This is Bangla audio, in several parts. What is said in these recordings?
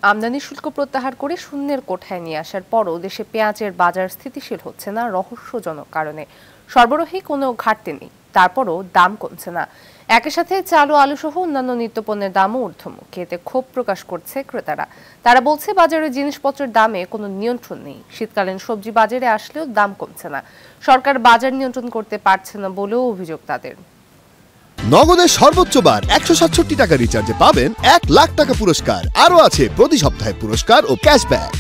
আমদানি শুল্ক প্রত্যাহার করে শূন্যের কোঠায় নিয়ে আসার পরও দেশে পেঁয়াজের বাজার স্থিতিশীল হচ্ছে না রহস্যজনক কারণে। সরবরাহে কোনো ঘাটতি নেই, তারপরও দাম কমছে না। একই সাথে চাল ও আলু সহ অন্যান্য নিত্যপণ্যের দামও ঊর্ধ্বমুখী। এতে ক্ষোভ প্রকাশ করছে ক্রেতারা। তারা বলছে বাজারে জিনিসপত্রের দামে কোনো নিয়ন্ত্রণ নেই। শীতকালীন সবজি বাজারে আসলেও দাম কমছে না। সরকার বাজার নিয়ন্ত্রণ করতে পারছে না বলেও অভিযোগ তাদের। নগদের সর্বোচ্চ বার 167 টাকা রিচার্জে পাবেন 1 লাখ টাকা পুরস্কার। আরও আছে প্রতি সপ্তাহে পুরস্কার ও ক্যাশব্যাক।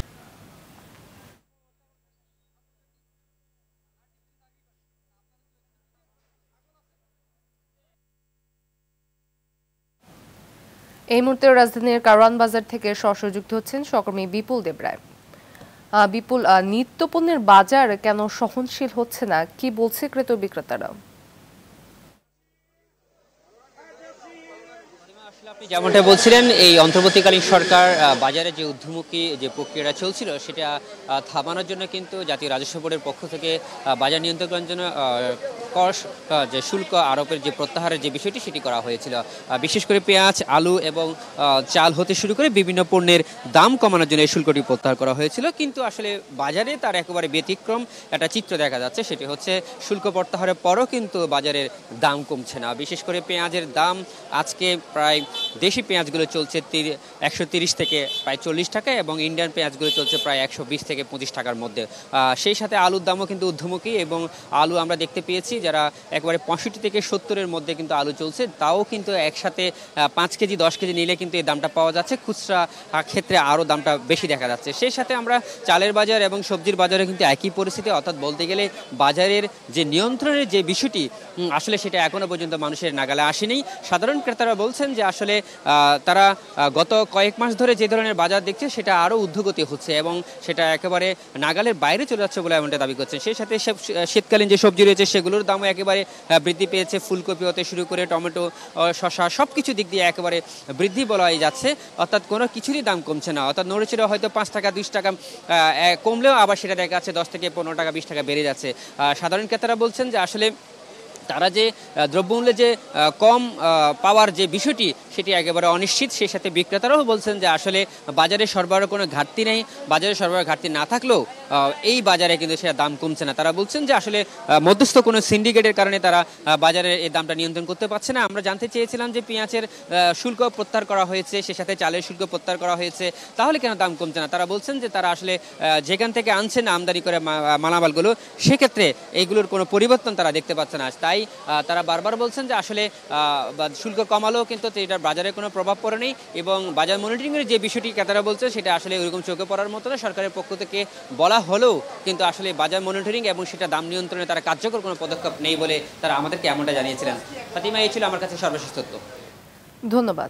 এই মুহূর্তে রাজধানীর কারওয়ান বাজার থেকে যুক্ত হচ্ছেন সহকর্মী বিপুল দেবরায়। বিপুল, নিত্যপণ্যের বাজার কেন সহনশীল হচ্ছে না, কি বলছে ক্রেতা বিক্রেতারা? আপনি যেমনটা বলছিলেন, এই অন্তর্বর্তীকালীন সরকার বাজারে যে ঊর্ধ্বমুখী যে প্রক্রিয়াটা চলছিল সেটা থামানোর জন্য কিন্তু জাতীয় রাজস্ব বোর্ডের পক্ষ থেকে বাজার নিয়ন্ত্রণের জন্য কর যে শুল্ক আরোপের যে প্রত্যাহারের যে বিষয়টি সেটি করা হয়েছিল। বিশেষ করে পেঁয়াজ, আলু এবং চাল হতে শুরু করে বিভিন্ন পণ্যের দাম কমানোর জন্য এই শুল্কটি প্রত্যাহার করা হয়েছিল। কিন্তু আসলে বাজারে তার একেবারে ব্যতিক্রম একটা চিত্র দেখা যাচ্ছে। সেটি হচ্ছে শুল্ক প্রত্যাহারের পরও কিন্তু বাজারের দাম কমছে না। বিশেষ করে পেঁয়াজের দাম আজকে প্রায় দেশি পেঁয়াজগুলো চলছে 130 থেকে প্রায় 40 টাকা এবং ইন্ডিয়ান পেঁয়াজগুলো চলছে প্রায় 120 থেকে 25 টাকার মধ্যে। সেই সাথে আলুর দামও কিন্তু ঊর্ধ্বমুখী এবং আলু আমরা দেখতে পেয়েছি যারা একেবারে 65 থেকে 70-এর মধ্যে কিন্তু আলু চলছে, তাও কিন্তু একসাথে 5 কেজি 10 কেজি নিলে কিন্তু এই দামটা পাওয়া যাচ্ছে। খুচরা ক্ষেত্রে আরও দামটা বেশি দেখা যাচ্ছে। সেই সাথে আমরা চালের বাজার এবং সবজির বাজারে কিন্তু একই পরিস্থিতি, অর্থাৎ বলতে গেলে বাজারের যে নিয়ন্ত্রণের যে বিষয়টি আসলে সেটা এখনো পর্যন্ত মানুষের নাগালে আসেনি। সাধারণ ক্রেতারা বলছেন যে আসলে তারা গত কয়েক মাস ধরে যে ধরনের বাজার দেখছে সেটা আরও ঊর্ধ্বগতি হচ্ছে এবং সেটা একেবারে নাগালের বাইরে চলে যাচ্ছে বলে এমনটা দাবি করছেন। সেই সাথে শীতকালীন যে সবজি রয়েছে সেগুলোর দামও একেবারে বৃদ্ধি পেয়েছে। ফুলকপি হতে শুরু করে টমেটো, শসা সব কিছু দিক দিয়ে একেবারে বৃদ্ধি বলাই যাচ্ছে, অর্থাৎ কোনো কিছুরই দাম কমছে না। অর্থাৎ নড়েছিল হয়তো 5 টাকা 20 টাকা কমলেও আবার সেটা দেখা যাচ্ছে 10 থেকে 15 টাকা 20 টাকা বেড়ে যাচ্ছে। সাধারণ ক্রেতারা বলছেন যে আসলে তারা যে দ্রব্যমূল্যে যে কম পাওয়ার যে বিষয়টি সেটি একেবারে অনিশ্চিত। সেই সাথে বিক্রেতারাও বলছেন যে আসলে বাজারে সরবরাহ কোনো ঘাটতি নেই, বাজারে সরবরাহ ঘাটতি না থাকলেও এই বাজারে কিন্তু সেটা দাম কমছে না। তারা বলছেন যে আসলে মধ্যস্থ কোনো সিন্ডিকেটের কারণে তারা বাজারে এই দামটা নিয়ন্ত্রণ করতে পারছে না। আমরা জানতে চেয়েছিলাম যে পেঁয়াজের শুল্ক প্রত্যাহার করা হয়েছে, সেই সাথে চালের শুল্ক প্রত্যাহার করা হয়েছে, তাহলে কেন দাম কমছে না? তারা বলছেন যে তারা আসলে যেখান থেকে আনছেন আমদানি করে মালামালগুলো, সেক্ষেত্রে এইগুলোর কোনো পরিবর্তন তারা দেখতে পাচ্ছে না। তাই তারা বারবার বলছেন যে আসলে শুল্ক কমালেও কিন্তু এটার বাজারে কোনো প্রভাব পড়ে নেই এবং বাজার মনিটরিংয়ের যে বিষয়টি ক্রেতারা বলছে সেটা আসলে ওইরকম চোখে পড়ার মতো না। সরকারের পক্ষ থেকে বলা হলেও কিন্তু আসলে বাজার মনিটরিং এবং সেটা দাম নিয়ন্ত্রণে তারা কার্যকর কোনো পদক্ষেপ নেই বলে তারা আমাদেরকে এমনটা জানিয়েছিলেন। ফাতিমা, এই ছিল আমার কাছে সর্বশেষ তথ্য। ধন্যবাদ।